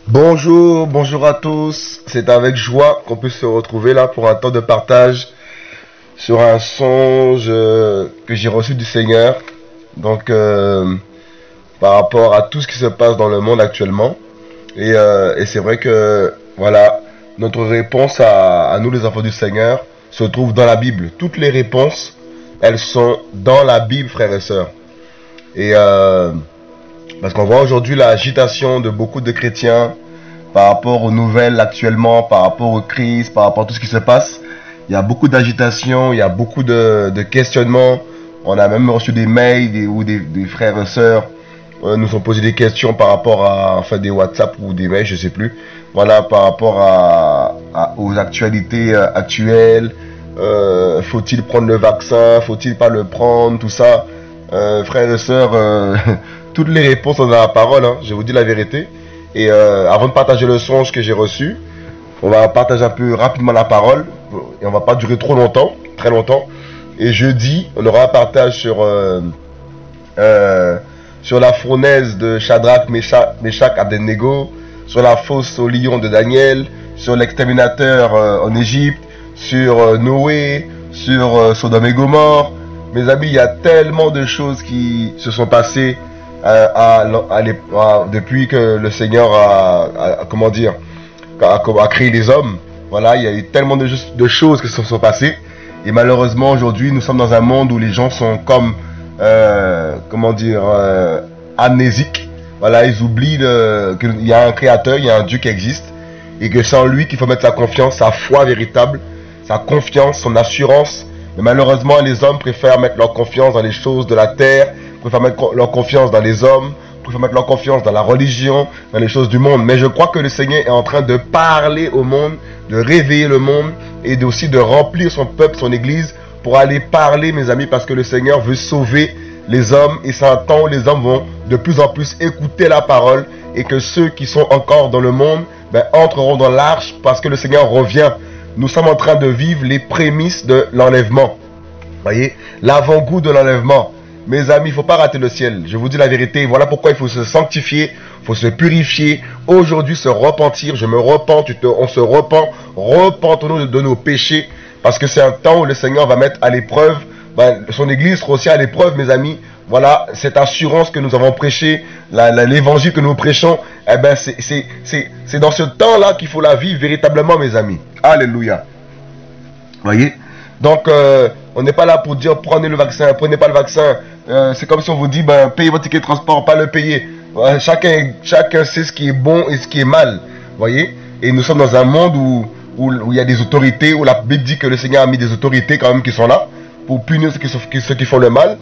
Bonjour, bonjour à tous. C'est avec joie qu'on peut se retrouver là pour un temps de partage sur un songe que j'ai reçu du Seigneur. Donc, par rapport à tout ce qui se passe dans le monde actuellement. Et c'est vrai que, voilà, notre réponse à nous les enfants du Seigneur se trouve dans la Bible. Toutes les réponses, elles sont dans la Bible, frères et sœurs. Et parce qu'on voit aujourd'hui l'agitation de beaucoup de chrétiens par rapport aux nouvelles actuellement, par rapport aux crises, par rapport à tout ce qui se passe. Il y a beaucoup d'agitation, il y a beaucoup de questionnements. On a même reçu des mails où des frères et sœurs nous ont posé des questions par rapport à, enfin, des WhatsApp ou des mails, je sais plus. Voilà, par rapport aux actualités actuelles. Faut-il prendre le vaccin? Faut-il pas le prendre? Tout ça. Frères et sœurs, toutes les réponses sont dans la parole, hein, je vous dis la vérité. Et avant de partager le songe que j'ai reçu, on va partager un peu rapidement la parole. Et on va pas durer trop longtemps, très longtemps. Et jeudi, on aura un partage sur la fournaise de Shadrach, Meshach, Abednego, sur la fosse au lion de Daniel, sur l'exterminateur en Égypte, sur Noé, sur Sodome et Gomorrhe. Mes amis, il y a tellement de choses qui se sont passées depuis que le Seigneur a créé les hommes. Voilà, il y a eu tellement de choses qui se sont passées. Et malheureusement, aujourd'hui, nous sommes dans un monde où les gens sont comme, amnésiques. Voilà, ils oublient qu'il y a un créateur, il y a un Dieu qui existe. Et que c'est en lui qu'il faut mettre sa confiance, sa foi véritable, sa confiance, son assurance. Mais malheureusement, les hommes préfèrent mettre leur confiance dans les choses de la terre, préfèrent mettre leur confiance dans les hommes, préfèrent mettre leur confiance dans la religion, dans les choses du monde. Mais je crois que le Seigneur est en train de parler au monde, de réveiller le monde et aussi de remplir son peuple, son église, pour aller parler, mes amis, parce que le Seigneur veut sauver les hommes. Et c'est un temps où les hommes vont de plus en plus écouter la parole et que ceux qui sont encore dans le monde entreront dans l'arche parce que le Seigneur revient. Nous sommes en train de vivre les prémices de l'enlèvement. Voyez, l'avant-goût de l'enlèvement. Mes amis, il ne faut pas rater le ciel. Je vous dis la vérité. Voilà pourquoi il faut se sanctifier, il faut se purifier. Aujourd'hui, se repentir. Je me repens, on se repent. Repentons-nous de nos péchés. Parce que c'est un temps où le Seigneur va mettre à l'épreuve. Son église sera aussi à l'épreuve, mes amis. Voilà, cette assurance que nous avons prêchée, l'évangile que nous prêchons, c'est dans ce temps-là qu'il faut la vivre véritablement, mes amis. Alléluia. Voyez? Donc, on n'est pas là pour dire prenez le vaccin, prenez pas le vaccin. C'est comme si on vous dit, payez votre ticket de transport, pas le payer. Chacun sait ce qui est bon et ce qui est mal. Voyez? Et nous sommes dans un monde où il y a des autorités, où la Bible dit que le Seigneur a mis des autorités quand même qui sont là pour punir ceux qui font le mal.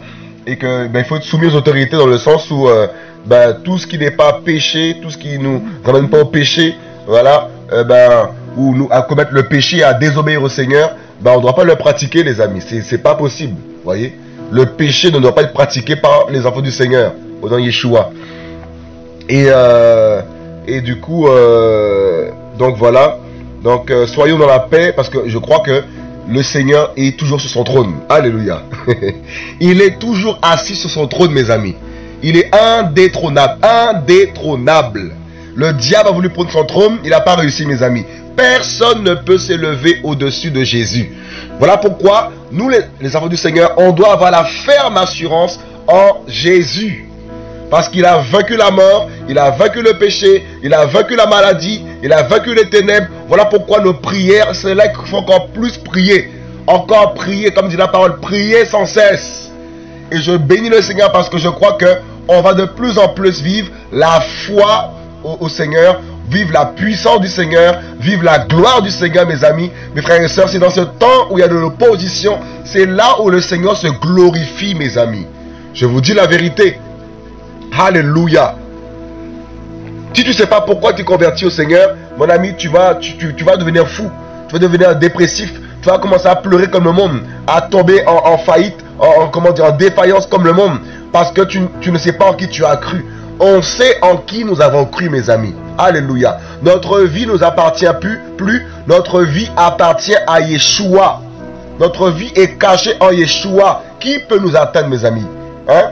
Et que il faut être soumis aux autorités dans le sens où tout ce qui n'est pas péché, tout ce qui nous ramène pas au péché, voilà, ou nous à commettre le péché, à désobéir au Seigneur, on ne doit pas le pratiquer, les amis. C'est pas possible, voyez. Le péché ne doit pas être pratiqué par les enfants du Seigneur, au nom de Yeshua. Et du coup, donc voilà. Donc soyons dans la paix parce que je crois que le Seigneur est toujours sur son trône. Alléluia. Il est toujours assis sur son trône, mes amis. Il est indétrônable. Indétrônable. Le diable a voulu prendre son trône. Il n'a pas réussi, mes amis. Personne ne peut s'élever au-dessus de Jésus. Voilà pourquoi nous, les enfants du Seigneur, on doit avoir la ferme assurance en Jésus. Parce qu'il a vaincu la mort, il a vaincu le péché, il a vaincu la maladie, il a vaincu les ténèbres. Voilà pourquoi nos prières, c'est là qu'il faut encore plus prier. Encore prier, comme dit la parole, prier sans cesse. Et je bénis le Seigneur parce que je crois que on va de plus en plus vivre la foi au Seigneur, vivre la puissance du Seigneur, vivre la gloire du Seigneur, mes amis, mes frères et sœurs. C'est dans ce temps où il y a de l'opposition, c'est là où le Seigneur se glorifie, mes amis. Je vous dis la vérité. Alléluia. Si tu ne sais pas pourquoi tu es converti au Seigneur, mon ami, tu vas devenir fou. Tu vas devenir dépressif. Tu vas commencer à pleurer comme le monde, à tomber en faillite, en défaillance comme le monde. Parce que tu ne sais pas en qui tu as cru. On sait en qui nous avons cru, mes amis. Alléluia. Notre vie ne nous appartient plus. Notre vie appartient à Yeshua. Notre vie est cachée en Yeshua. Qui peut nous atteindre, mes amis? Hein?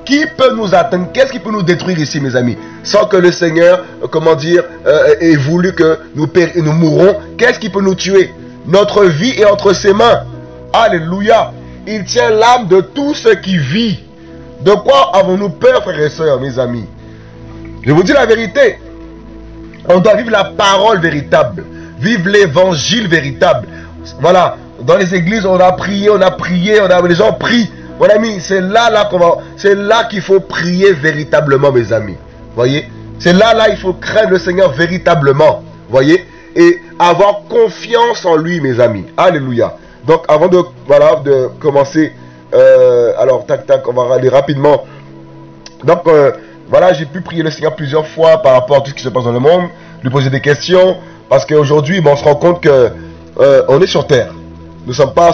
Qui peut nous atteindre? Qu'est-ce qui peut nous détruire ici, mes amis? sans que le Seigneur, comment dire, ait voulu que nous mourrons, qu'est-ce qui peut nous tuer? Notre vie est entre ses mains. Alléluia. Il tient l'âme de tout ce qui vit. De quoi avons-nous peur, frères et sœurs, mes amis? Je vous dis la vérité. On doit vivre la parole véritable. Vivre l'évangile véritable. Voilà. Dans les églises, on a prié, les gens prient. Mon ami, c'est là qu'il faut prier véritablement, mes amis. Voyez? C'est là il faut craindre le Seigneur véritablement. Voyez? Et avoir confiance en lui, mes amis. Alléluia. Donc, avant de commencer, alors, tac, on va aller rapidement. Donc, voilà, j'ai pu prier le Seigneur plusieurs fois par rapport à tout ce qui se passe dans le monde, lui poser des questions, parce qu'aujourd'hui, on se rend compte que on est sur terre. Nous ne sommes pas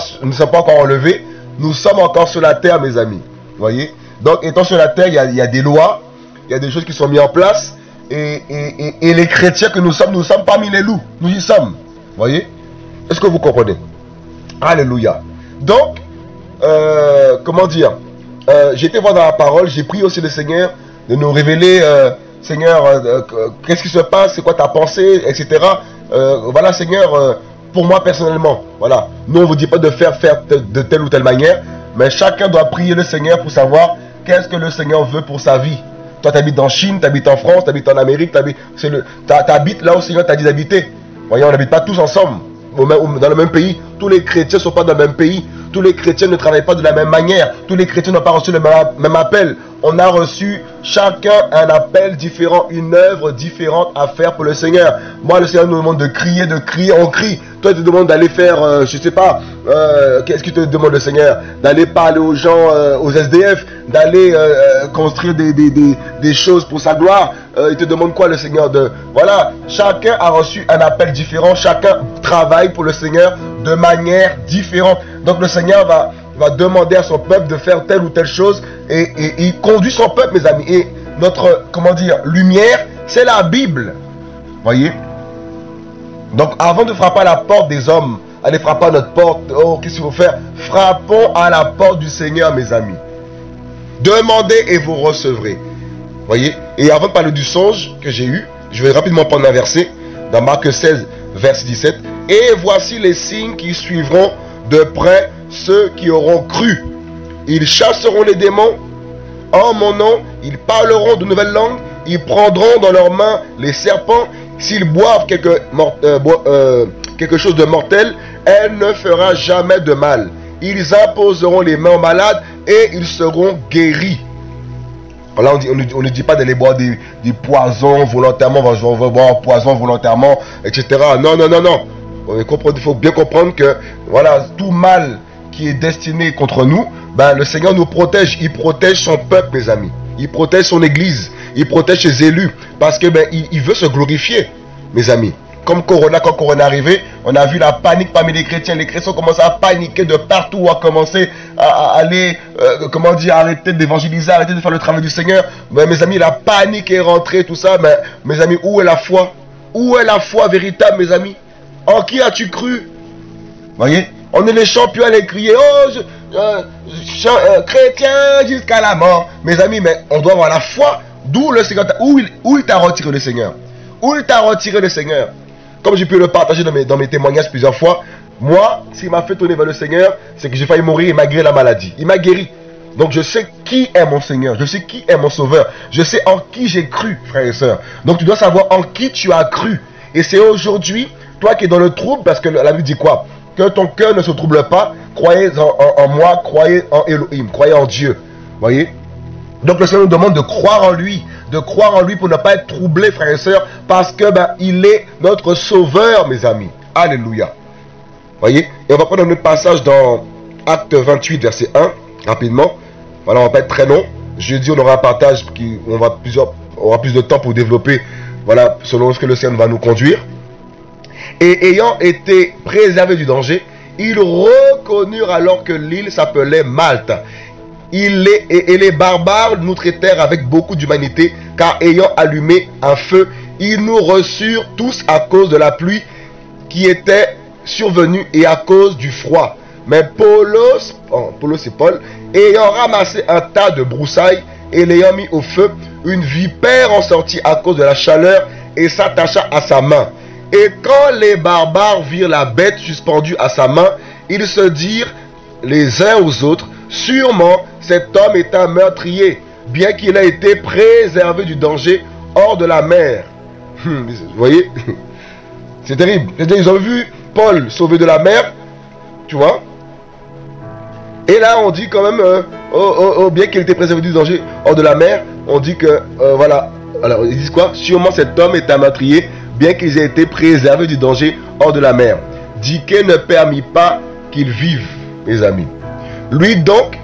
encore enlevés, nous sommes encore sur la terre, mes amis. Voyez? Donc, étant sur la terre, il y a des lois, il y a des choses qui sont mises en place, et les chrétiens que nous sommes parmi les loups. Nous y sommes. Voyez? Est-ce que vous comprenez? Alléluia. Donc, comment dire, j'ai été voir dans la parole, j'ai prié aussi le Seigneur de nous révéler, Seigneur, qu'est-ce qui se passe, c'est quoi ta pensée, etc. Voilà, Seigneur, pour moi personnellement, voilà. Nous, on ne vous dit pas de faire de telle ou telle manière, mais chacun doit prier le Seigneur pour savoir qu'est-ce que le Seigneur veut pour sa vie. Toi, tu habites en Chine, tu habites en France, tu habites en Amérique, tu habites là où le Seigneur t'a dit d'habiter. Voyez, on n'habite pas tous ensemble, dans le même pays. Tous les chrétiens ne sont pas dans le même pays. Tous les chrétiens ne travaillent pas de la même manière. Tous les chrétiens n'ont pas reçu le même appel. On a reçu chacun un appel différent, une œuvre différente à faire pour le Seigneur. Moi, le Seigneur nous demande de crier, on crie. Toi, il te demande d'aller faire, je sais pas, qu'est-ce qu'il te demande le Seigneur? D'aller parler aux gens, aux SDF, d'aller construire des choses pour sa gloire. Il te demande quoi, le Seigneur? Voilà, chacun a reçu un appel différent, chacun travaille pour le Seigneur de manière différente. Donc le Seigneur va demander à son peuple de faire telle ou telle chose, et il conduit son peuple, mes amis. Et notre, comment dire, lumière, c'est la Bible. Voyez? Donc avant de frapper à la porte des hommes, allez frapper à notre porte. Oh, qu'est-ce qu'il faut faire? Frappons à la porte du Seigneur, mes amis. Demandez et vous recevrez. Voyez? Et avant de parler du songe que j'ai eu, je vais rapidement prendre un verset dans Marc 16, verset 17. Et voici les signes qui suivront de près ceux qui auront cru. Ils chasseront les démons en mon nom, ils parleront de nouvelles langues, ils prendront dans leurs mains les serpents, s'ils boivent quelque chose de mortel, elle ne fera jamais de mal. Ils imposeront les mains aux malades et ils seront guéris. Là, on ne dit pas d'aller boire des poisons volontairement, on va boire un poison volontairement, etc. Non. Il faut bien comprendre que voilà, tout mal qui est destiné contre nous, ben, le Seigneur nous protège. Il protège son peuple, mes amis. Il protège son église. Il protège ses élus. Parce que ben, il veut se glorifier, mes amis. Comme Corona, quand Corona est arrivé, on a vu la panique parmi les chrétiens. Les chrétiens ont commencé à paniquer de partout, à commencer à aller, comment dire, arrêter d'évangéliser, arrêter de faire le travail du Seigneur. Ben, mes amis, la panique est rentrée, tout ça. Mais mes amis, où est la foi? Où est la foi véritable, mes amis? En qui as-tu cru? Voyez? On est les champions à les crier. Oh, chrétien jusqu'à la mort. Mes amis, mais on doit avoir la foi. D'où le Seigneur, où il t'a retiré le Seigneur? Où il t'a retiré le Seigneur? Comme j'ai pu le partager dans mes témoignages plusieurs fois, moi, ce qui m'a fait tourner vers le Seigneur, c'est que j'ai failli mourir et il m'a guéri la maladie. Il m'a guéri. Donc je sais qui est mon Seigneur, je sais qui est mon Sauveur, je sais en qui j'ai cru, frères et sœurs. Donc tu dois savoir en qui tu as cru. Et c'est aujourd'hui, toi qui es dans le trouble, parce que la Bible dit quoi? Que ton cœur ne se trouble pas, croyez en moi, croyez en Elohim, croyez en Dieu. Voyez? Donc le Seigneur nous demande de croire en lui pour ne pas être troublé, frères et sœurs, parce que ben, il est notre Sauveur, mes amis. Alléluia. Voyez? Et on va prendre un autre passage dans Acte 28, verset 1, rapidement. Voilà, on va pas être très long. Jeudi, on aura un partage qui aura plus de temps pour développer, voilà, selon ce que le Seigneur va nous conduire. Et ayant été préservés du danger, ils reconnurent alors que l'île s'appelait Malte. Et les barbares nous traitèrent avec beaucoup d'humanité, car ayant allumé un feu, ils nous reçurent tous à cause de la pluie qui était survenue et à cause du froid. Mais Paulos c'est Paul, ayant ramassé un tas de broussailles et l'ayant mis au feu, une vipère en sortit à cause de la chaleur et s'attacha à sa main. Et quand les barbares virent la bête suspendue à sa main, ils se dirent les uns aux autres, sûrement cet homme est un meurtrier, bien qu'il ait été préservé du danger hors de la mer. Vous voyez, c'est terrible. Ils ont vu Paul sauvé de la mer, tu vois. Et là, on dit quand même, bien qu'il était préservé du danger hors de la mer, on dit que, voilà. Alors, ils disent quoi? Sûrement cet homme est un meurtrier, bien qu'ils aient été préservés du danger hors de la mer. Diké ne permit pas qu'il vive, mes amis. Lui donc,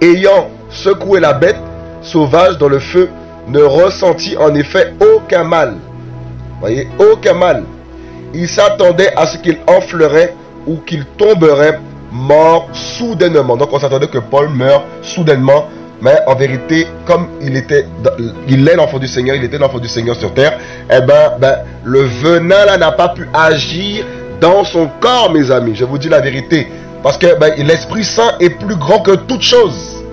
ayant secoué la bête sauvage dans le feu, ne ressentit en effet aucun mal. Voyez, aucun mal. Il s'attendait à ce qu'il enflerait ou qu'il tomberait mort soudainement. Donc on s'attendait que Paul meure soudainement. Mais en vérité, comme il est l'enfant du Seigneur, il était l'enfant du Seigneur sur terre, eh ben, le venin là n'a pas pu agir dans son corps, mes amis. Je vous dis la vérité. Parce que l'Esprit Saint est plus grand que toute chose.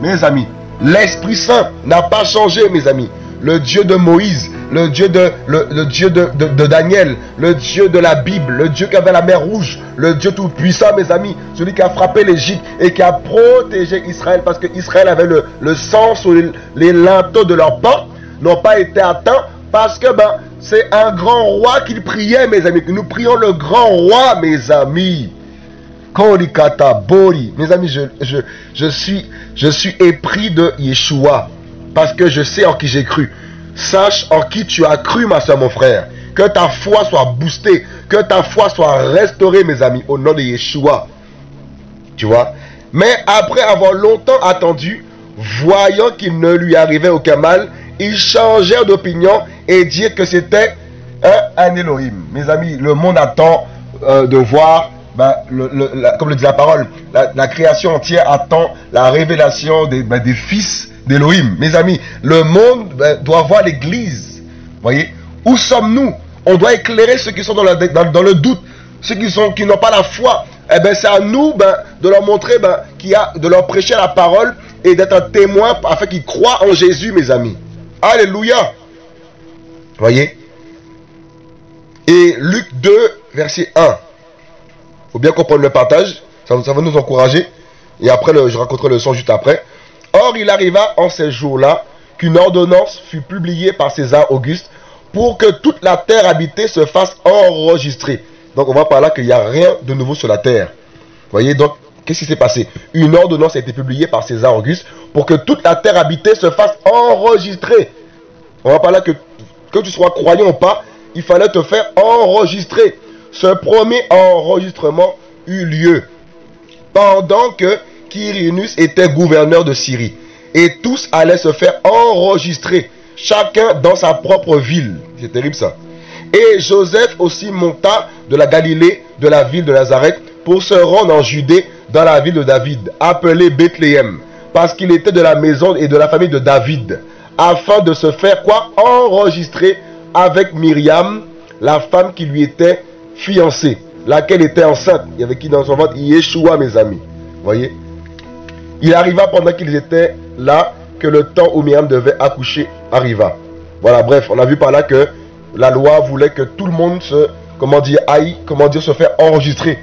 Mes amis, l'Esprit Saint n'a pas changé, mes amis. Le Dieu de Moïse, le Dieu de Daniel, le Dieu de la Bible, le Dieu qui avait la mer rouge, le Dieu tout-puissant, mes amis, celui qui a frappé l'Égypte et qui a protégé Israël, parce que Israël avait le sang sur les linteaux de leurs portes, n'ont pas été atteints, parce que c'est un grand roi qu'il priait, mes amis. Nous prions le grand roi, mes amis. Korikata Bori. Mes amis, je suis épris de Yeshua. Parce que je sais en qui j'ai cru. Sache en qui tu as cru, ma soeur, mon frère. Que ta foi soit boostée. Que ta foi soit restaurée, mes amis. Au nom de Yeshua. Tu vois. Mais après avoir longtemps attendu, voyant qu'il ne lui arrivait aucun mal, ils changèrent d'opinion et dirent que c'était un Elohim. Mes amis, le monde attend de voir... comme le dit la parole, la création entière attend la révélation des fils d'Elohim. Mes amis, le monde doit voir l'église. Voyez, où sommes-nous? On doit éclairer ceux qui sont dans le doute, ceux qui n'ont pas la foi. Eh bien, c'est à nous de leur montrer, de leur prêcher la parole et d'être un témoin afin qu'ils croient en Jésus, mes amis. Alléluia. Voyez. Et Luc 2, verset 1. Il faut bien comprendre le partage, ça va nous encourager. Et après, je raconterai le son juste après. Or, il arriva en ces jours-là qu'une ordonnance fut publiée par César Auguste pour que toute la terre habitée se fasse enregistrer. Donc, on voit par là qu'il n'y a rien de nouveau sur la terre. Vous voyez, donc, qu'est-ce qui s'est passé? Une ordonnance a été publiée par César Auguste pour que toute la terre habitée se fasse enregistrer. On voit par là que tu sois croyant ou pas, il fallait te faire enregistrer. Ce premier enregistrement eut lieu pendant que Quirinus était gouverneur de Syrie. Et tous allaient se faire enregistrer, chacun dans sa propre ville. C'est terrible ça. Et Joseph aussi monta de la Galilée, de la ville de Nazareth, pour se rendre en Judée, dans la ville de David, appelée Bethléem, parce qu'il était de la maison et de la famille de David, afin de se faire quoi? Enregistrer avec Myriam, la femme qui lui était fiancée, laquelle était enceinte, et avec qui dans son ventre Yeshua, mes amis. Voyez, il arriva pendant qu'ils étaient là que le temps où Myriam devait accoucher arriva. Voilà, bref, on a vu par là que la loi voulait que tout le monde se, se faire enregistrer.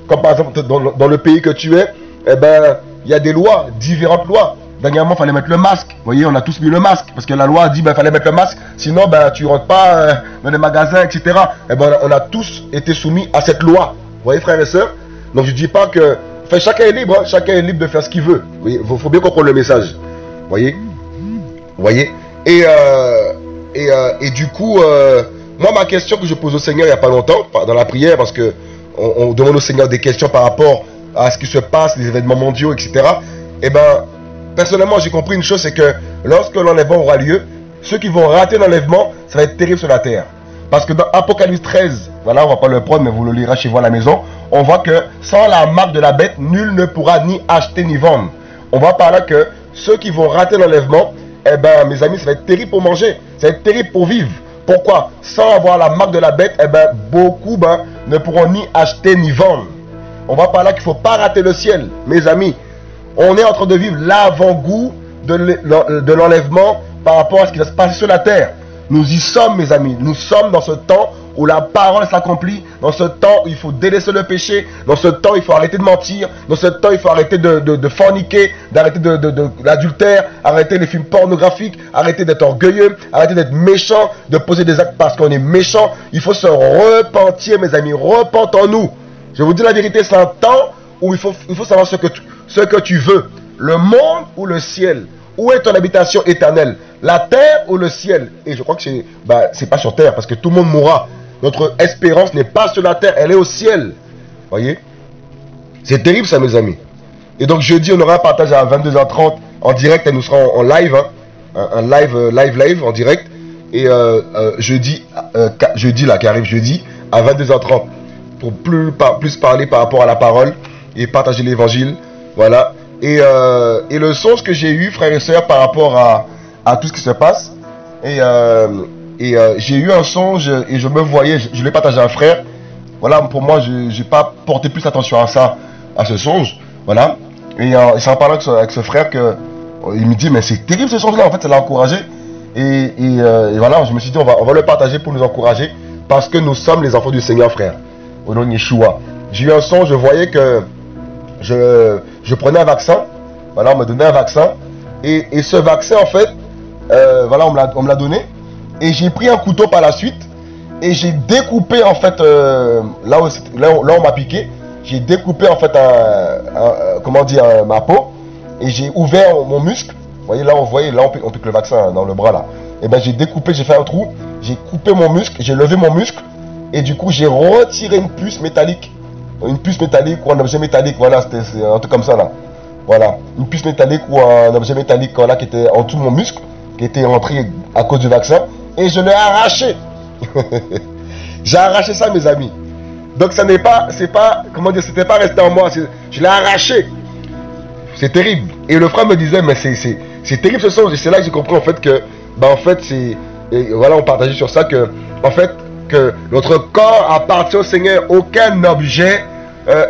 Comme par exemple dans le pays que tu es, eh ben, il y a des lois, différentes lois. Dernièrement, il fallait mettre le masque. Vous voyez, on a tous mis le masque. Parce que la loi a dit qu'il fallait mettre le masque. Sinon, tu ne rentres pas dans les magasins, etc. Et ben, on a tous été soumis à cette loi. Vous voyez, frères et sœurs? Donc, je ne dis pas que... Enfin, chacun est libre. Hein. Chacun est libre de faire ce qu'il veut. Il faut bien comprendre le message. Vous voyez? Vous voyez? Et du coup, moi, ma question que je pose au Seigneur il n'y a pas longtemps, dans la prière, parce que on demande au Seigneur des questions par rapport à ce qui se passe, les événements mondiaux, etc. Et ben... Personnellement, j'ai compris une chose, c'est que lorsque l'enlèvement aura lieu, ceux qui vont rater l'enlèvement, ça va être terrible sur la terre. Parce que dans Apocalypse 13, voilà, on ne va pas le prendre, mais vous le lirez chez vous à la maison, on voit que sans la marque de la bête, nul ne pourra ni acheter ni vendre. On voit par là que ceux qui vont rater l'enlèvement, eh ben, mes amis, ça va être terrible pour manger, ça va être terrible pour vivre. Pourquoi? Sans avoir la marque de la bête, eh ben, beaucoup ne pourront ni acheter ni vendre. On voit par là qu'il ne faut pas rater le ciel, mes amis. On est en train de vivre l'avant-goût de l'enlèvement par rapport à ce qui va se passer sur la terre. Nous y sommes, mes amis. Nous sommes dans ce temps où la parole s'accomplit, dans ce temps où il faut délaisser le péché, dans ce temps où il faut arrêter de mentir, dans ce temps où il faut arrêter de forniquer, d'arrêter de l'adultère, arrêter les films pornographiques, arrêter d'être orgueilleux, arrêter d'être méchant, de poser des actes parce qu'on est méchant. Il faut se repentir, mes amis. Repentons-nous. Je vous dis la vérité, c'est un temps où il faut savoir ce que tu veux. Le monde ou le ciel? Où est ton habitation éternelle? La terre ou le ciel? Et je crois que c'est pas sur terre parce que tout le monde mourra. Notre espérance n'est pas sur la terre, elle est au ciel. Voyez? C'est terrible ça, mes amis. Et donc jeudi, on aura un partage à 22h30 en direct et nous serons en live. Hein, un live en direct. Et jeudi là, qui arrive jeudi à 22h30 pour plus parler par rapport à la parole et partager l'évangile. Voilà. Et le songe que j'ai eu, frères et sœurs, par rapport à tout ce qui se passe. J'ai eu un songe et je me voyais, je l'ai partagé à un frère. Voilà, pour moi, je n'ai pas porté plus attention à ça, à ce songe. Voilà. Et c'est en parlant avec ce frère que il me dit, mais c'est terrible ce songe-là. En fait, ça l'a encouragé. Et voilà, je me suis dit, on va le partager pour nous encourager. Parce que nous sommes les enfants du Seigneur, frère. Au nom de Yeshua. J'ai eu un songe, je voyais que je prenais un vaccin. Voilà, on me donnait un vaccin. Et ce vaccin, en fait, voilà, on me l'a donné. Et j'ai pris un couteau par la suite. Et j'ai découpé, en fait, là où on m'a piqué. J'ai découpé, en fait, comment dire, ma peau. Et j'ai ouvert mon muscle. Vous voyez, là, on pique le vaccin dans le bras, là. Et ben, j'ai découpé, j'ai fait un trou. J'ai coupé mon muscle, j'ai levé mon muscle. Et du coup, j'ai retiré une puce métallique. Une puce métallique ou un objet métallique. Voilà, c'est un truc comme ça, là. Voilà, une puce métallique ou un objet métallique là, qui était en dessous de mon muscle, qui était rentré à cause du vaccin, et je l'ai arraché. J'ai arraché ça, mes amis. Donc ça n'est pas, comment dire, c'était pas resté en moi, je l'ai arraché. C'est terrible. Et le frère me disait, mais c'est terrible ce songe. Et c'est là que j'ai compris en fait que, en fait, voilà, on partageait sur ça que, en fait, que notre corps appartient au Seigneur. Aucun objet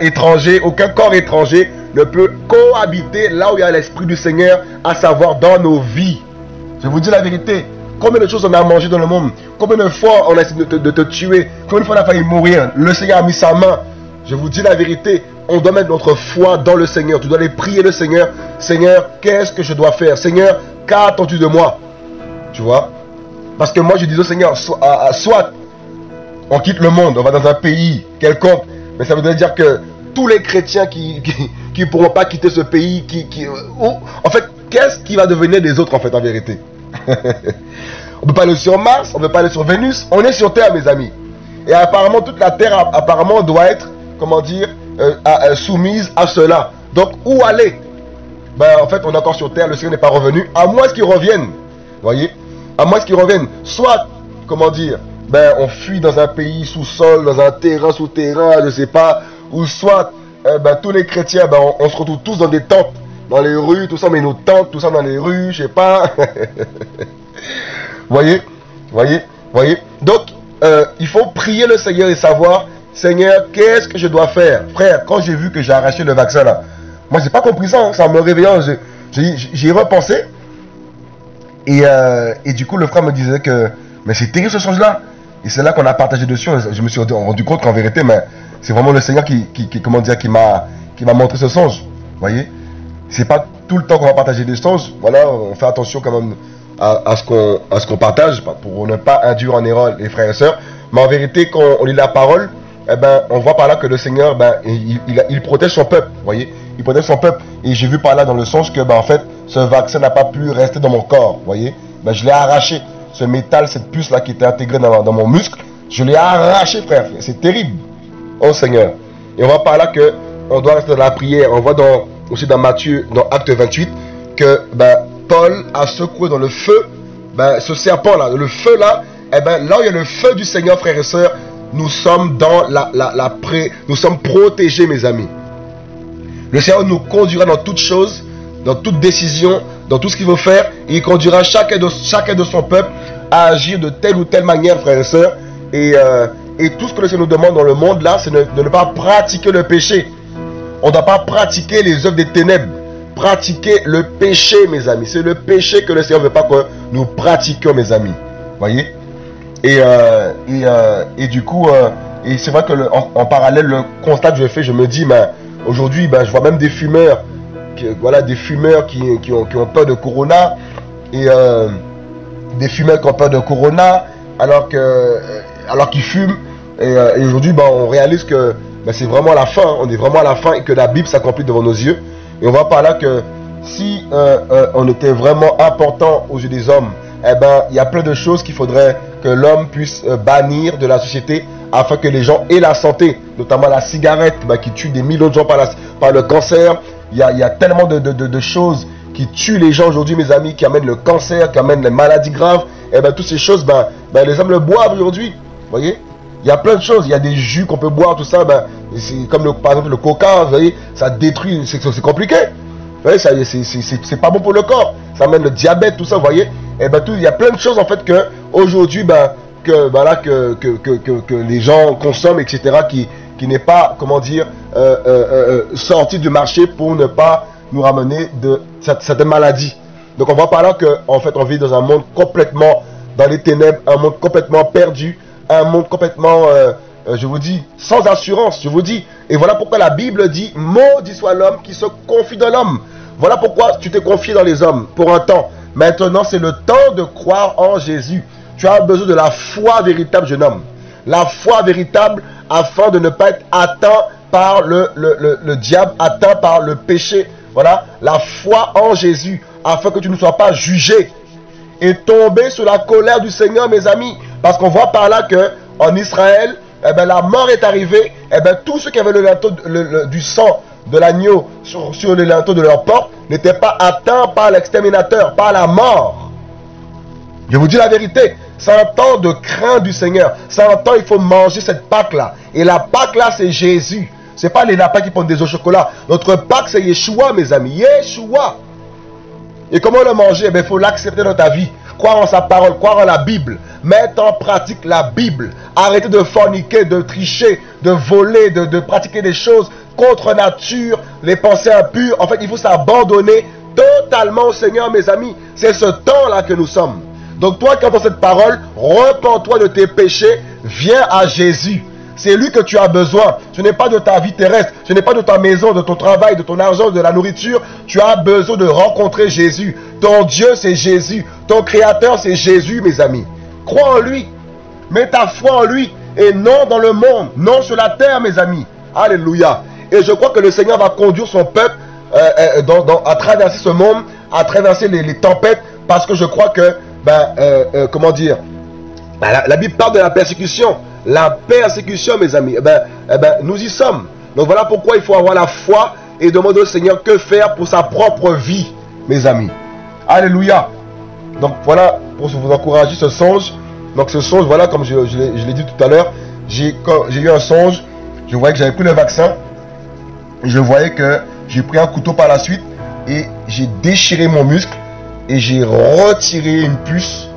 étranger, aucun corps étranger ne peut cohabiter là où il y a l'Esprit du Seigneur, à savoir dans nos vies. Je vous dis la vérité. Combien de choses on a mangé dans le monde? Combien de fois on a essayé de te tuer? Combien de fois on a failli mourir? Le Seigneur a mis sa main. Je vous dis la vérité. On doit mettre notre foi dans le Seigneur. Tu dois aller prier le Seigneur. Seigneur, qu'est-ce que je dois faire? Seigneur, qu'attends-tu de moi? Tu vois? Parce que moi je dis au Seigneur, soit on quitte le monde, on va dans un pays quelconque, mais ça voudrait dire que tous les chrétiens qui pourront pas quitter ce pays, en fait, qu'est-ce qui va devenir des autres en fait, en vérité? On peut pas aller sur Mars, on peut pas aller sur Vénus, on est sur Terre, mes amis. Et apparemment, toute la Terre, apparemment, doit être, comment dire, soumise à cela. Donc, où aller? En fait, on est encore sur Terre, le Seigneur n'est pas revenu, à moins qu'il revienne. Vous voyez? À moins qu'il revienne. Soit, comment dire, on fuit dans un pays sous-sol, dans un terrain souterrain, je sais pas, ou soit, tous les chrétiens, on se retrouve tous dans des tentes, dans les rues, tout ça, mais nos tentes, tout ça dans les rues, je sais pas. Voyez? Donc, il faut prier le Seigneur et savoir, Seigneur, qu'est-ce que je dois faire? Frère, quand j'ai vu que j'ai arraché le vaccin là, moi j'ai pas compris ça, hein, ça me réveillant, j'y ai repensé. Et du coup, le frère me disait que, mais c'est terrible ce songe-là. Et c'est là qu'on a partagé dessus. Je me suis rendu compte qu'en vérité, mais c'est vraiment le Seigneur qui m'a montré ce songe. Vous voyez? C'est pas tout le temps qu'on va partager des songes. Voilà, on fait attention quand même à ce qu'on partage pour ne pas induire en erreur les frères et sœurs. Mais en vérité, quand on lit la parole, on voit par là que le Seigneur, il protège son peuple. Vous voyez? Il protège son peuple. Et j'ai vu par là dans le songe que, en fait, ce vaccin n'a pas pu rester dans mon corps. Vous voyez? Je l'ai arraché. Ce métal, cette puce-là qui était intégrée dans mon muscle, je l'ai arraché, frère. C'est terrible. Oh Seigneur. Et on voit par là que on doit rester dans la prière. On voit aussi dans Matthieu, dans Acte 28, que Paul a secoué dans le feu, ce serpent-là, le feu là, là où il y a le feu du Seigneur, frères et sœurs, nous sommes dans nous sommes protégés, mes amis. Le Seigneur nous conduira dans toutes choses, dans toute décision, dans tout ce qu'il veut faire, et il conduira chacun de son peuple à agir de telle ou telle manière, frères et sœurs. Et tout ce que le Seigneur nous demande dans le monde là, c'est de ne pas pratiquer le péché. On ne doit pas pratiquer les œuvres des ténèbres. pratiquer le péché, mes amis. C'est le péché que le Seigneur ne veut pas que nous pratiquions, mes amis. Voyez? Et du coup, et c'est vrai que en parallèle, le constat que je fais, je me dis, ben, aujourd'hui, ben, je vois même des fumeurs, voilà, des fumeurs qui ont peur de Corona, et des fumeurs qui ont peur de Corona, alors qu'ils fument. Et aujourd'hui, ben, on réalise que ben, c'est vraiment la fin, on est vraiment à la fin, et que la Bible s'accomplit devant nos yeux. Et on voit par là que si on était vraiment important aux yeux des hommes, eh ben, il y a plein de choses qu'il faudrait que l'homme puisse bannir de la société afin que les gens aient la santé, notamment la cigarette ben, qui tue des millions de gens par le cancer. Il y a tellement de choses qui tuent les gens aujourd'hui, mes amis, qui amènent le cancer, qui amènent les maladies graves. Et ben, toutes ces choses, ben, les hommes le boivent aujourd'hui. Vous voyez? Il y a plein de choses, il y a des jus qu'on peut boire, tout ça, ben, comme par exemple le coca, vous voyez, ça détruit, c'est compliqué. Vous voyez, c'est pas bon pour le corps, ça amène le diabète, tout ça, vous voyez. Et ben il y a plein de choses en fait que aujourd'hui, ben, que les gens consomment, etc., qui n'est pas, comment dire, sorti du marché pour ne pas nous ramener de certaines maladies. Donc on voit par là que en fait on vit dans un monde complètement dans les ténèbres, un monde complètement perdu, un monde complètement, je vous dis, sans assurance, je vous dis. Et voilà pourquoi la Bible dit, maudit soit l'homme qui se confie dans l'homme. Voilà pourquoi tu t'es confié dans les hommes pour un temps. Maintenant, c'est le temps de croire en Jésus. Tu as besoin de la foi véritable, jeune homme. La foi véritable afin de ne pas être atteint par le diable, atteint par le péché. Voilà, la foi en Jésus afin que tu ne sois pas jugé et tomber sous la colère du Seigneur, mes amis. Parce qu'on voit par là que en Israël, eh ben, la mort est arrivée. Eh ben, tous ceux qui avaient le linteau, du sang de l'agneau sur le linteau de leur porte n'étaient pas atteints par l'exterminateur, par la mort. Je vous dis la vérité, c'est un temps de crainte du Seigneur. C'est un temps, il faut manger cette Pâque-là. Et la Pâque-là, c'est Jésus. Ce n'est pas les lapins qui prennent des œufs au chocolat. Notre Pâque, c'est Yeshua, mes amis. Yeshua. Et comment le manger? Il faut l'accepter dans ta vie. Croire en sa parole, croire en la Bible. Mettre en pratique la Bible. Arrêter de forniquer, de tricher, de voler, de pratiquer des choses contre nature, les pensées impures. En fait, il faut s'abandonner totalement au Seigneur, mes amis. C'est ce temps-là que nous sommes. Donc toi qui entends cette parole, repens-toi de tes péchés, viens à Jésus. C'est lui que tu as besoin. Ce n'est pas de ta vie terrestre, ce n'est pas de ta maison, de ton travail, de ton argent, de la nourriture. Tu as besoin de rencontrer Jésus. Ton Dieu, c'est Jésus. Ton Créateur, c'est Jésus, mes amis. Crois en lui. Mets ta foi en lui. Et non dans le monde, non sur la terre, mes amis. Alléluia. Et je crois que le Seigneur va conduire son peuple à traverser ce monde, à traverser les tempêtes, parce que je crois que, comment dire, la Bible parle de la persécution. La persécution, mes amis, nous y sommes. Donc voilà pourquoi il faut avoir la foi et demander au Seigneur que faire pour sa propre vie, mes amis. Alléluia. Donc voilà, pour vous encourager ce songe. Donc ce songe, voilà, comme je l'ai dit tout à l'heure, j'ai eu un songe. Je voyais que j'avais pris le vaccin. Et je voyais que j'ai pris un couteau par la suite. Et j'ai déchiré mon muscle. Et j'ai retiré une puce.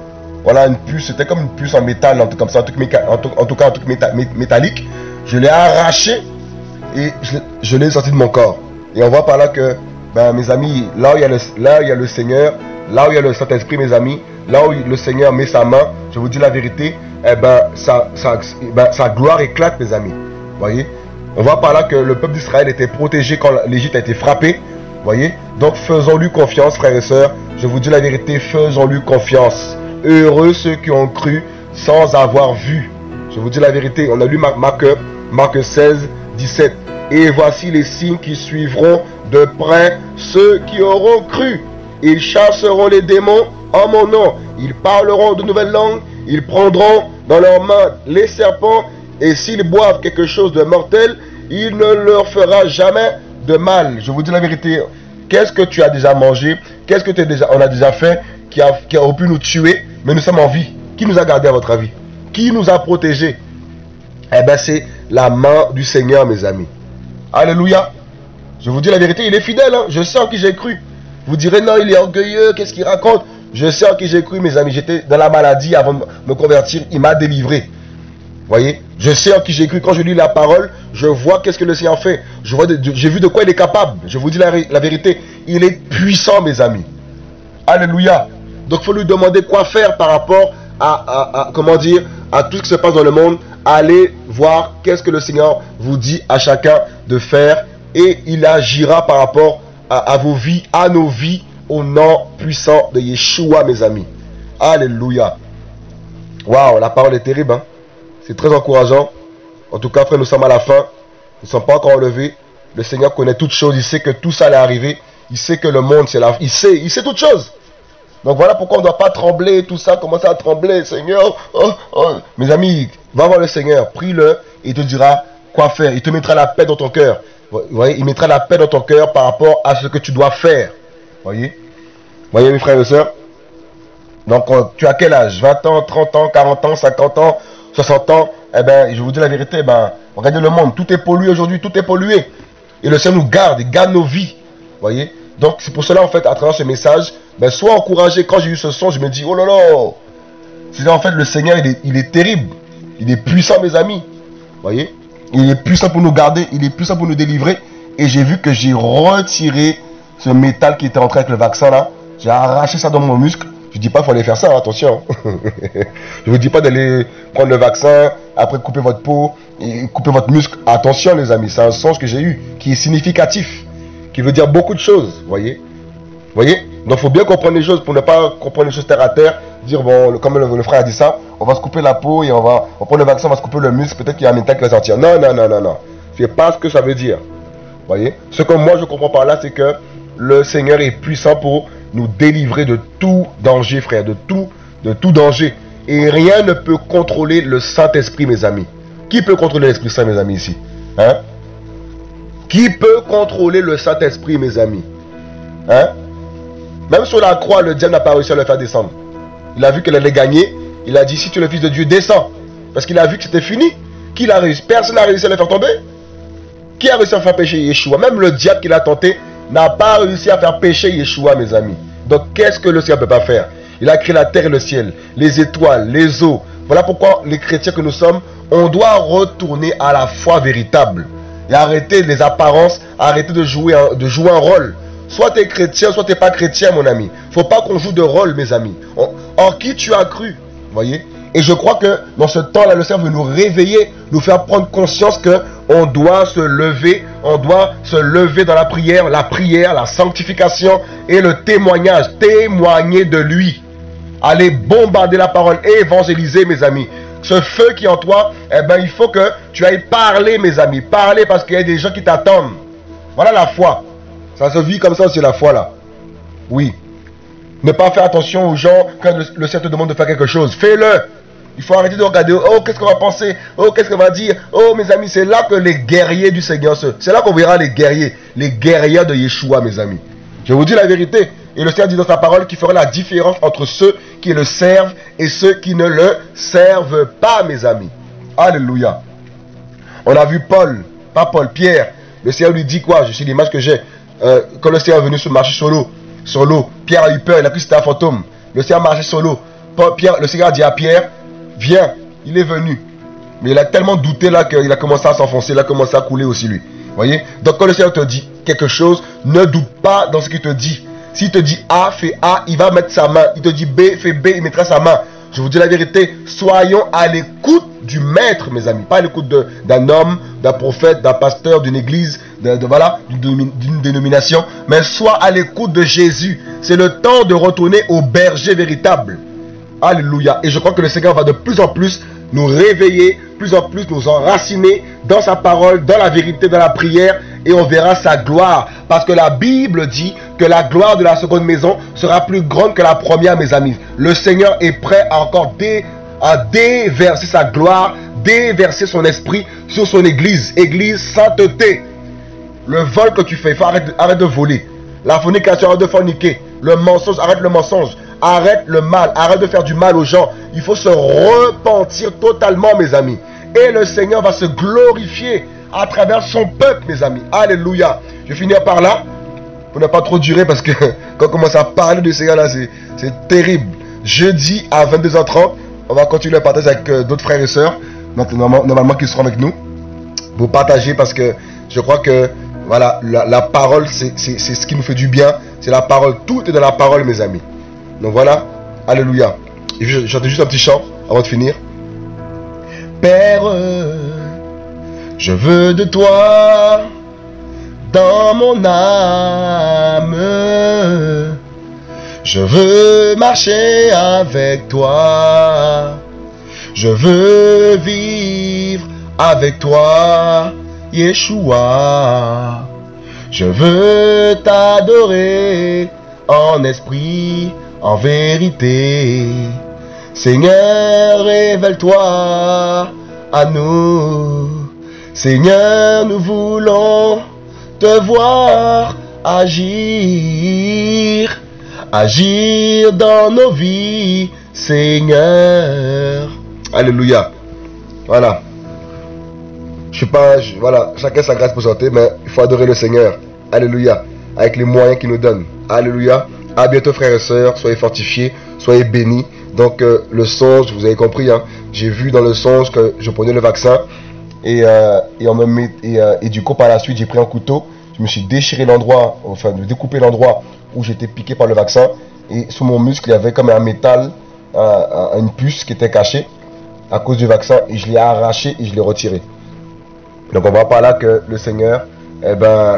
Voilà, une puce, c'était comme une puce en métal, un truc comme ça, en tout cas un truc métallique. Je l'ai arraché et je l'ai sorti de mon corps. Et on voit par là que, mes amis, là où il y a le Seigneur, là où il y a le Saint-Esprit, mes amis, là où le Seigneur met sa main, je vous dis la vérité, sa gloire éclate, mes amis. Voyez? On voit par là que le peuple d'Israël était protégé quand l'Égypte a été frappée. Voyez? Donc faisons-lui confiance, frères et sœurs. Je vous dis la vérité, faisons-lui confiance. Heureux ceux qui ont cru sans avoir vu. Je vous dis la vérité, on a lu Marc 16, 17. Et voici les signes qui suivront de près ceux qui auront cru. Ils chasseront les démons en mon nom. Ils parleront de nouvelles langues. Ils prendront dans leurs mains les serpents. Et s'ils boivent quelque chose de mortel, il ne leur fera jamais de mal. Je vous dis la vérité. Qu'est-ce que tu as déjà mangé? Qu'est-ce que on a déjà fait qui a pu nous tuer, mais nous sommes en vie? Qui nous a gardés à votre avis? Qui nous a protégés? C'est la main du Seigneur, mes amis. Alléluia. Je vous dis la vérité, il est fidèle. Hein? Je sais en qui j'ai cru. Vous direz non, il est orgueilleux, qu'est-ce qu'il raconte? Je sais en qui j'ai cru, mes amis. J'étais dans la maladie avant de me convertir. Il m'a délivré. Voyez, je sais en qui j'ai cru. Quand je lis la parole, je vois qu'est-ce que le Seigneur fait. J'ai vu de quoi il est capable. Je vous dis la vérité. Il est puissant, mes amis. Alléluia. Donc, il faut lui demander quoi faire par rapport comment dire, à tout ce qui se passe dans le monde. Allez voir qu'est-ce que le Seigneur vous dit à chacun de faire. Et il agira par rapport à vos vies, à nos vies, au nom puissant de Yeshua, mes amis. Alléluia. Waouh, la parole est terrible, hein. C'est très encourageant. En tout cas, frère, nous sommes à la fin. Nous ne sommes pas encore enlevés. Le Seigneur connaît toutes choses. Il sait que tout ça allait arriver. Il sait que le monde, c'est la... Il sait toutes choses. Donc voilà pourquoi on ne doit pas trembler, tout ça, commencer à trembler. Seigneur, Mes amis, va voir le Seigneur, prie-le, et il te dira quoi faire. Il te mettra la paix dans ton cœur. Vous voyez, il mettra la paix dans ton cœur par rapport à ce que tu dois faire. Voyez, mes frères et sœurs. Donc, tu as quel âge? 20 ans, 30 ans, 40 ans, 50 ans, 60 ans? Eh bien, je vous dis la vérité, regardez le monde, tout est pollué aujourd'hui, tout est pollué. Et le Seigneur nous garde, il garde nos vies. Voyez? Donc, c'est pour cela, en fait, à travers ce message, sois encouragé. Quand j'ai eu ce son, je me dis, oh là là, c'est en fait, le Seigneur, il est terrible. Il est puissant, mes amis. Voyez? Il est puissant pour nous garder, il est puissant pour nous délivrer. Et j'ai vu que j'ai retiré ce métal qui était entré avec le vaccin, là. J'ai arraché ça dans mon muscle. Je ne dis pas qu'il faut aller faire ça, attention. Je ne vous dis pas d'aller prendre le vaccin, après couper votre peau, et couper votre muscle. Attention, les amis, c'est un sens que j'ai eu, qui est significatif, qui veut dire beaucoup de choses, voyez. Donc, il faut bien comprendre les choses, pour ne pas comprendre les choses terre à terre, dire, bon, comme le frère a dit ça, on va se couper la peau, et on prend le vaccin, on va se couper le muscle, peut-être qu'il y a un métal qui va sortir. Non. C'est pas ce que ça veut dire. Voyez. Ce que moi, je comprends par là, c'est que le Seigneur est puissant pour nous délivrer de tout danger, frère, de tout danger. Et rien ne peut contrôler le Saint-Esprit, mes amis. Qui peut contrôler l'Esprit Saint, mes amis, ici? Hein? Qui peut contrôler le Saint-Esprit, mes amis? Hein? Même sur la croix, le diable n'a pas réussi à le faire descendre. Il a vu qu'elle allait gagner. Il a dit, si tu es le Fils de Dieu, descends. Parce qu'il a vu que c'était fini. Qui l'a réussi? Personne n'a réussi à le faire tomber. Qui a réussi à faire pécher Yeshua? Même le diable qui l'a tenté n'a pas réussi à faire pécher Yeshua, mes amis. Donc, qu'est-ce que le Seigneur ne peut pas faire? Il a créé la terre et le ciel, les étoiles, les eaux. Voilà pourquoi les chrétiens que nous sommes, on doit retourner à la foi véritable. Et arrêter les apparences, arrêter de jouer un rôle. Soit tu es chrétien, soit tu n'es pas chrétien, mon ami. Il ne faut pas qu'on joue de rôle, mes amis. En qui tu as cru, voyez? Et je crois que dans ce temps-là, le Seigneur veut nous réveiller, nous faire prendre conscience que on doit se lever dans la prière, la sanctification et le témoignage, témoigner de lui. Aller bombarder la parole et évangéliser, mes amis. Ce feu qui est en toi, il faut que tu ailles parler, mes amis. Parler parce qu'il y a des gens qui t'attendent. Voilà la foi. Ça se vit comme ça aussi, la foi, là. Oui. Ne pas faire attention aux gens quand le Seigneur te demande de faire quelque chose. Fais-le. Il faut arrêter de regarder, oh, qu'est-ce qu'on va penser, oh, qu'est-ce qu'on va dire, oh, mes amis, c'est là que les guerriers du Seigneur, c'est là qu'on verra les guerriers de Yeshua, mes amis. Je vous dis la vérité. Et le Seigneur dit dans sa parole qu'il fera la différence entre ceux qui le servent et ceux qui ne le servent pas, mes amis. Alléluia. On a vu Pierre. Le Seigneur lui dit quoi? Je sais l'image que j'ai. Quand le Seigneur est venu se marcher sur l'eau, Pierre a eu peur, il a cru que c'était un fantôme. Le Seigneur marchait sur l'eau. Le Seigneur a dit à Pierre, viens, il est venu. Mais il a tellement douté là qu'il a commencé à s'enfoncer, il a commencé à couler aussi lui. Voyez? Donc quand le Seigneur te dit quelque chose, ne doute pas dans ce qu'il te dit. S'il te dit A, fais A, il va mettre sa main. Il te dit B, fais B, il mettra sa main. Je vous dis la vérité, soyons à l'écoute du maître, mes amis. Pas à l'écoute d'un homme, d'un prophète, d'un pasteur, d'une église, d'une dénomination. Mais sois à l'écoute de Jésus. C'est le temps de retourner au berger véritable. Alléluia. Et je crois que le Seigneur va de plus en plus nous réveiller, plus en plus nous enraciner dans sa parole, dans la vérité, dans la prière. Et on verra sa gloire. Parce que la Bible dit que la gloire de la seconde maison sera plus grande que la première, mes amis. Le Seigneur est prêt à encore déverser sa gloire, déverser son esprit sur son église. Église sainteté. Le vol que tu fais, il faut arrête de voler. La fornication, arrête de forniquer. Le mensonge, arrête le mensonge. Arrête le mal, arrête de faire du mal aux gens. Il faut se repentir totalement, mes amis. Et le Seigneur va se glorifier à travers son peuple, mes amis. Alléluia. Je vais finir par là, pour ne pas trop durer, parce que quand on commence à parler du Seigneur, là, c'est terrible. Jeudi à 22h30, on va continuer à partager avec d'autres frères et sœurs. normalement qui seront avec nous. Vous partagez parce que je crois que voilà, la parole, c'est ce qui nous fait du bien. C'est la parole. Tout est dans la parole, mes amis. Donc voilà. Alléluia. Et je chante juste un petit chant avant de finir. Père, je veux de toi dans mon âme. Je veux marcher avec toi. Je veux vivre avec toi, Yeshua. Je veux t'adorer en esprit, en vérité. Seigneur, révèle-toi à nous. Seigneur, nous voulons te voir agir. Agir dans nos vies, Seigneur. Alléluia. Voilà. Voilà, chacun sa grâce pour chanter, mais il faut adorer le Seigneur. Alléluia. Avec les moyens qu'il nous donne. Alléluia. À bientôt, frères et sœurs. Soyez fortifiés, soyez bénis. Donc, le songe, vous avez compris, hein, j'ai vu dans le songe que je prenais le vaccin. Et du coup, par la suite, j'ai pris un couteau. Je me suis déchiré l'endroit, enfin, découpé l'endroit où j'étais piqué par le vaccin. Et sous mon muscle, il y avait comme un métal, une puce qui était cachée à cause du vaccin. Et je l'ai arraché et je l'ai retiré. Donc on voit par là que le Seigneur, eh ben,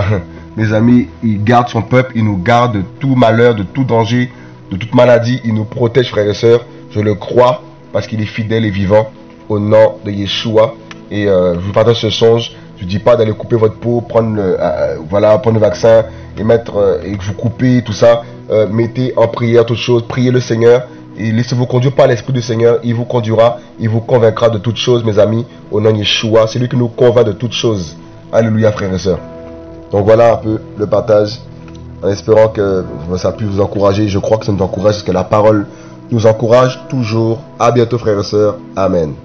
mes amis, il garde son peuple, il nous garde de tout malheur, de tout danger, de toute maladie. Il nous protège, frères et sœurs. Je le crois parce qu'il est fidèle et vivant au nom de Yeshua. Et je vous partage ce songe. Je ne dis pas d'aller couper votre peau, prendre le vaccin et et vous couper tout ça. Mettez en prière toutes choses, priez le Seigneur et laissez-vous conduire par l'Esprit du Seigneur. Il vous conduira, il vous convaincra de toutes choses, mes amis, au nom de Yeshua. C'est lui qui nous convainc de toutes choses. Alléluia, frères et sœurs. Donc voilà un peu le partage, en espérant que ça puisse vous encourager. Je crois que ça nous encourage parce que la parole nous encourage toujours. À bientôt, frères et sœurs. Amen.